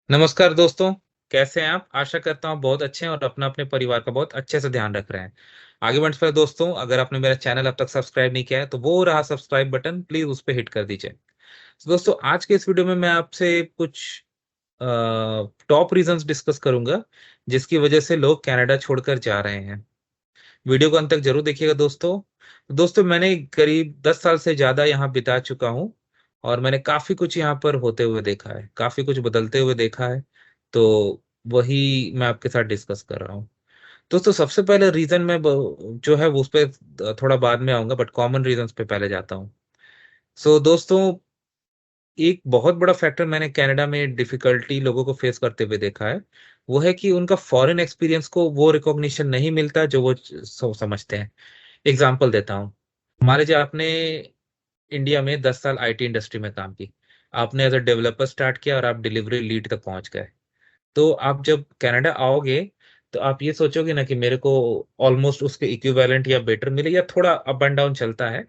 नमस्कार दोस्तों। कैसे हैं आप? आशा करता हूँ बहुत अच्छे हैं और अपना अपने परिवार का बहुत अच्छे से ध्यान रख रहे हैं। आगे बढ़ने से पहले दोस्तों, अगर आपने मेरा चैनल अब तक सब्सक्राइब नहीं किया है तो वो रहा सब्सक्राइब बटन, प्लीज उस पर हिट कर दीजिए। तो दोस्तों, आज के इस वीडियो में मैं आपसे कुछ टॉप रीजंस डिस्कस करूंगा जिसकी वजह से लोग कनाडा छोड़कर जा रहे हैं। वीडियो को अंत तक जरूर देखिएगा दोस्तों। दोस्तों, मैंने करीब 10 साल से ज्यादा यहाँ बिता चुका हूँ और मैंने काफी कुछ यहाँ पर होते हुए देखा है, काफी कुछ बदलते हुए देखा है। तो वही मैं आपके साथ डिस्कस कर रहा हूँ। दोस्तों, सबसे पहले रीजन मैं जो है वो उस पर थोड़ा बाद में आऊंगा, बट कॉमन रीजंस पे पहले जाता हूँ। दोस्तों, एक बहुत बड़ा फैक्टर मैंने कनाडा में डिफिकल्टी लोगों को फेस करते हुए देखा है, वो है कि उनका फॉरेन एक्सपीरियंस को वो रिकॉग्निशन नहीं मिलता जो वो समझते हैं। एग्जाम्पल देता हूँ। मान लीजिए आपने इंडिया में 10 साल आईटी इंडस्ट्री में काम की, आपने एज अ डेवलपर स्टार्ट किया और आप डिलीवरी लीड तक पहुंच गए। तो आप जब कनाडा आओगे तो आप ये सोचोगे ना कि मेरे को ऑलमोस्ट उसके इक्विवेलेंट या बेटर मिले, या थोड़ा अप एंड डाउन चलता है।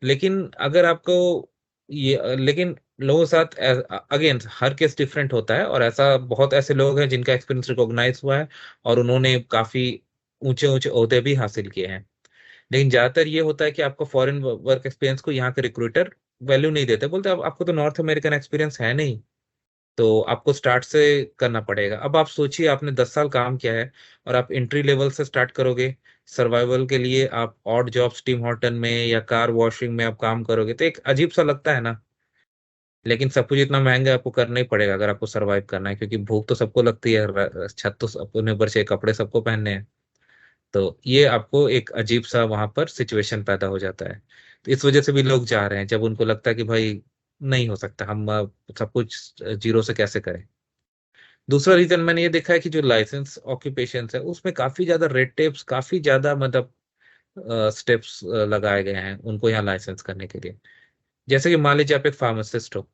लेकिन अगर आपको लेकिन लोगों के साथ अगेन हर केस डिफरेंट होता है, और ऐसा बहुत ऐसे लोग हैं जिनका एक्सपीरियंस रिकॉग्नाइज हुआ है और उन्होंने काफी ऊंचे ऊंचे ओहदे भी हासिल किए हैं। लेकिन ज्यादातर ये होता है कि आपको फॉरेन वर्क एक्सपीरियंस को यहाँ के रिक्रूटर वैल्यू नहीं देते, बोलते अब आपको तो नॉर्थ अमेरिकन एक्सपीरियंस है नहीं, तो आपको स्टार्ट से करना पड़ेगा। अब आप सोचिए, आपने 10 साल काम किया है और आप एंट्री लेवल से स्टार्ट करोगे। सर्वाइवल के लिए आप ऑड जॉब्स टिम हॉर्टन में या कार वॉशिंग में आप काम करोगे तो एक अजीब सा लगता है ना। लेकिन सब कुछ इतना महंगा है, आपको करना ही पड़ेगा अगर आपको सरवाइव करना है, क्योंकि भूख तो सबको लगती है, छत तो अपने ऊपर से, कपड़े सबको पहनने हैं। तो ये आपको एक अजीब सा वहां पर सिचुएशन पैदा हो जाता है। तो इस वजह से भी लोग जा रहे हैं, जब उनको लगता है कि भाई नहीं हो सकता, हम सब कुछ जीरो से कैसे करें। दूसरा रीजन मैंने ये देखा है कि जो लाइसेंस ऑक्यूपेशन है उसमें काफी ज्यादा रेड टेप्स, काफी ज्यादा मतलब स्टेप्स लगाए गए हैं उनको यहाँ लाइसेंस करने के लिए। जैसे कि मान लीजिए आप एक फार्मासिस्ट हो,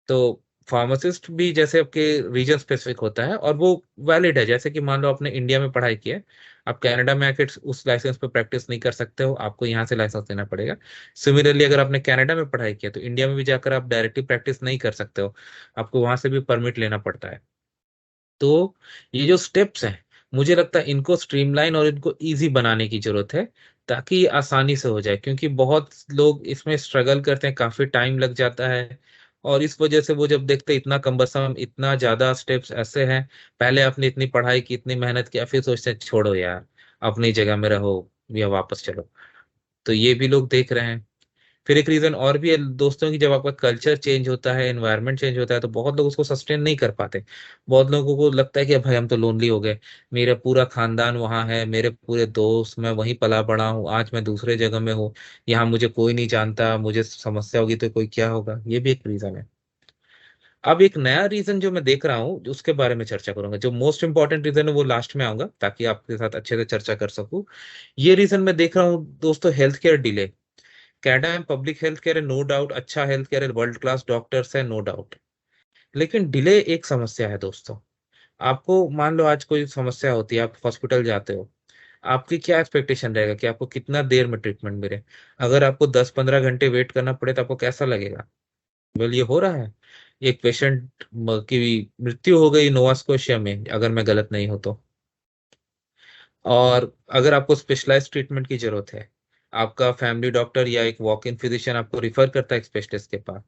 तो फार्मासिस्ट भी जैसे आपके रीजन स्पेसिफिक होता है और वो वैलिड है। जैसे कि मान लो आपने इंडिया में पढ़ाई की है, आप कनाडा में आके उस लाइसेंस पे प्रैक्टिस नहीं कर सकते हो, आपको यहाँ से लाइसेंस लेना पड़ेगा। सिमिलरली अगर आपने कनाडा में पढ़ाई की है तो इंडिया में भी जाकर आप डायरेक्टली प्रैक्टिस नहीं कर सकते हो, आपको वहां से भी परमिट लेना पड़ता है। तो ये जो स्टेप्स हैं, मुझे लगता है इनको स्ट्रीमलाइन और इनको इजी बनाने की जरूरत है, ताकि ये आसानी से हो जाए। क्योंकि बहुत लोग इसमें स्ट्रगल करते हैं, काफी टाइम लग जाता है, और इस वजह से वो जब देखते हैं इतना कम्बरसम, इतना ज्यादा स्टेप्स ऐसे हैं, पहले आपने इतनी पढ़ाई की, इतनी मेहनत की, फिर सोचते हैं छोड़ो यार, अपनी जगह में रहो या वापस चलो। तो ये भी लोग देख रहे हैं। फिर एक रीजन और भी है दोस्तों की, जब आपका कल्चर चेंज होता है, एनवायरनमेंट चेंज होता है, तो बहुत लोग उसको सस्टेन नहीं कर पाते। बहुत लोगों को लगता है कि भाई हम तो लोनली हो गए, मेरा पूरा खानदान वहां है, मेरे पूरे दोस्त, मैं वहीं पला बड़ा हूँ, आज मैं दूसरे जगह में हूँ, यहाँ मुझे कोई नहीं जानता, मुझे समस्या होगी तो कोई क्या होगा। ये भी एक रीजन है। अब एक नया रीजन जो मैं देख रहा हूँ उसके बारे में चर्चा करूंगा, जो मोस्ट इंपॉर्टेंट रीजन है वो लास्ट में आऊंगा ताकि आपके साथ अच्छे से चर्चा कर सकूं। ये रीजन मैं देख रहा हूँ दोस्तों, हेल्थ केयर डिले। कनाडा में पब्लिक हेल्थ केयर है, नो डाउट, अच्छा हेल्थ केयर है, वर्ल्ड क्लास डॉक्टर्स है, नो डाउट। लेकिन डिले एक समस्या है दोस्तों। आपको मान लो आज कोई समस्या होती है, आप हॉस्पिटल जाते हो, आपकी क्या एक्सपेक्टेशन रहेगा कि आपको कितना देर में ट्रीटमेंट मिले? अगर आपको 10-15 घंटे वेट करना पड़े तो आपको कैसा लगेगा? वेल, ये हो रहा है। एक पेशेंट की मृत्यु हो गई नोवा स्कोशिया में, अगर मैं गलत नहीं हूं तो। और अगर आपको स्पेशलाइज ट्रीटमेंट की जरूरत है, आपका फैमिली डॉक्टर या एक वॉक इन फिजिशियन आपको रिफर करता है एक स्पेशलिस्ट के पास,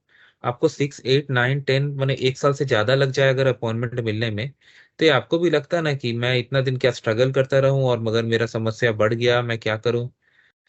आपको 6, 8, 9, 10 मैंने 1 साल से ज्यादा लग जाए अगर अपॉइंटमेंट मिलने में, तो ये आपको भी लगता है ना कि मैं इतना दिन क्या स्ट्रगल करता रहूं, और मगर मेरा समस्या बढ़ गया, मैं क्या करूं?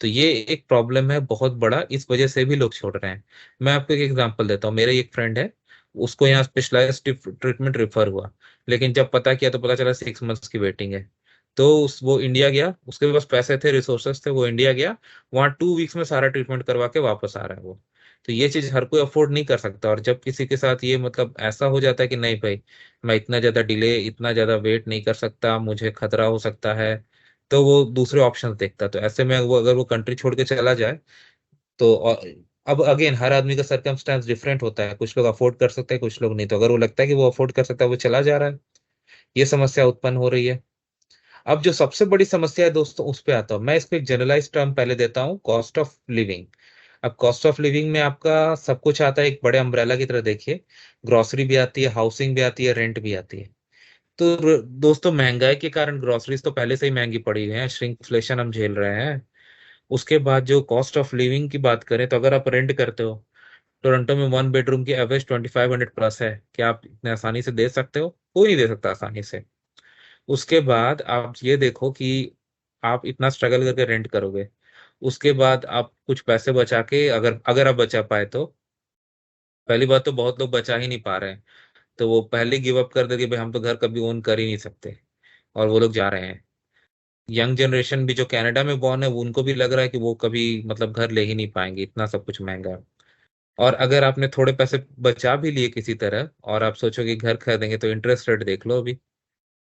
तो ये एक प्रॉब्लम है बहुत बड़ा, इस वजह से भी लोग छोड़ रहे हैं। मैं आपको एक एग्जांपल देता हूँ। मेरे एक फ्रेंड है, उसको यहाँ स्पेशलाइज ट्रीटमेंट रेफर हुआ, लेकिन जब पता किया तो पता चला 6 मंथ्स की वेटिंग है। तो वो इंडिया गया, उसके पास पैसे थे, रिसोर्सेस थे, वो इंडिया गया, वहाँ 2 वीक्स में सारा ट्रीटमेंट करवा के वापस आ रहा है वो। तो ये चीज हर कोई अफोर्ड नहीं कर सकता, और जब किसी के साथ ये मतलब ऐसा हो जाता है कि नहीं भाई, मैं इतना ज्यादा डिले, इतना ज्यादा वेट नहीं कर सकता, मुझे खतरा हो सकता है, तो वो दूसरे ऑप्शंस देखता है। तो ऐसे में वो अगर वो कंट्री छोड़ के चला जाए तो अब अगेन हर आदमी का सर्कमस्टेंस डिफरेंट होता है, कुछ लोग अफोर्ड कर सकते हैं, कुछ लोग नहीं। तो अगर वो लगता है कि वो अफोर्ड कर सकता है, वो चला जा रहा है, ये समस्या उत्पन्न हो रही है। अब जो सबसे बड़ी समस्या है दोस्तों, उस पे आता हूँ मैं। इस पे एक जनरलाइज टर्म पहले देता हूँ, कॉस्ट ऑफ लिविंग। अब कॉस्ट ऑफ लिविंग में आपका सब कुछ आता है एक बड़े अम्ब्रेला की तरह, देखिए। ग्रोसरी भी आती है, हाउसिंग भी आती है, रेंट भी आती है। तो दोस्तों, महंगाई के कारण ग्रोसरीज तो पहले से ही महंगी पड़ी हुई है, श्रिंकफ्लेशन हम झेल रहे हैं। उसके बाद जो कॉस्ट ऑफ लिविंग की बात करें, तो अगर आप रेंट करते हो, टोरंटो में 1 बेडरूम की एवरेज 2500 प्लस है। क्या आप इतने आसानी से दे सकते हो? कोई नहीं दे सकता आसानी से। उसके बाद आप ये देखो कि आप इतना स्ट्रगल करके रेंट करोगे, उसके बाद आप कुछ पैसे बचा के, अगर अगर आप बचा पाए तो। पहली बात तो बहुत लोग बचा ही नहीं पा रहे हैं, तो वो पहले गिव अप कर देते कि भाई हम तो घर कभी ओन कर ही नहीं सकते, और वो लोग जा रहे हैं। यंग जनरेशन भी जो कनाडा में बॉर्न है, वो उनको भी लग रहा है कि वो कभी मतलब घर ले ही नहीं पाएंगे, इतना सब कुछ महंगा है। और अगर आपने थोड़े पैसे बचा भी लिए किसी तरह, और आप सोचो कि घर खरीदेंगे, तो इंटरेस्ट रेट देख लो अभी।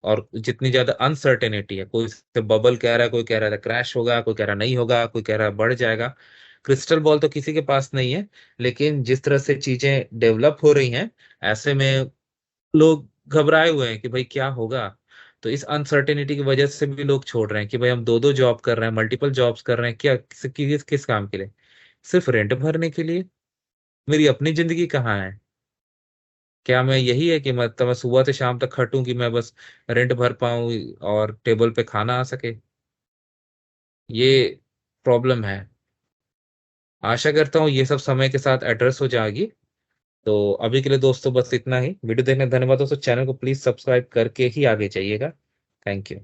और जितनी ज्यादा अनसर्टेनिटी है, कोई से बबल कह रहा है, कोई कह रहा है क्रैश होगा, कोई कह रहा नहीं होगा, कोई कह रहा है बढ़ जाएगा। क्रिस्टल बॉल तो किसी के पास नहीं है। लेकिन जिस तरह से चीजें डेवलप हो रही हैं, ऐसे में लोग घबराए हुए हैं कि भाई क्या होगा। तो इस अनसर्टेनिटी की वजह से भी लोग छोड़ रहे हैं कि भाई हम दो दो जॉब कर रहे हैं, मल्टीपल जॉब्स कर रहे हैं, क्या किस काम के लिए? सिर्फ रेंट भरने के लिए? मेरी अपनी जिंदगी कहाँ है? क्या मैं यही है कि मतलब मैं सुबह से शाम तक खटूं कि मैं बस रेंट भर पाऊं और टेबल पे खाना आ सके? ये प्रॉब्लम है। आशा करता हूँ ये सब समय के साथ एड्रेस हो जाएगी। तो अभी के लिए दोस्तों बस इतना ही। वीडियो देखने धन्यवाद दोस्तों। चैनल को प्लीज सब्सक्राइब करके ही आगे जाइएगा। Thank you.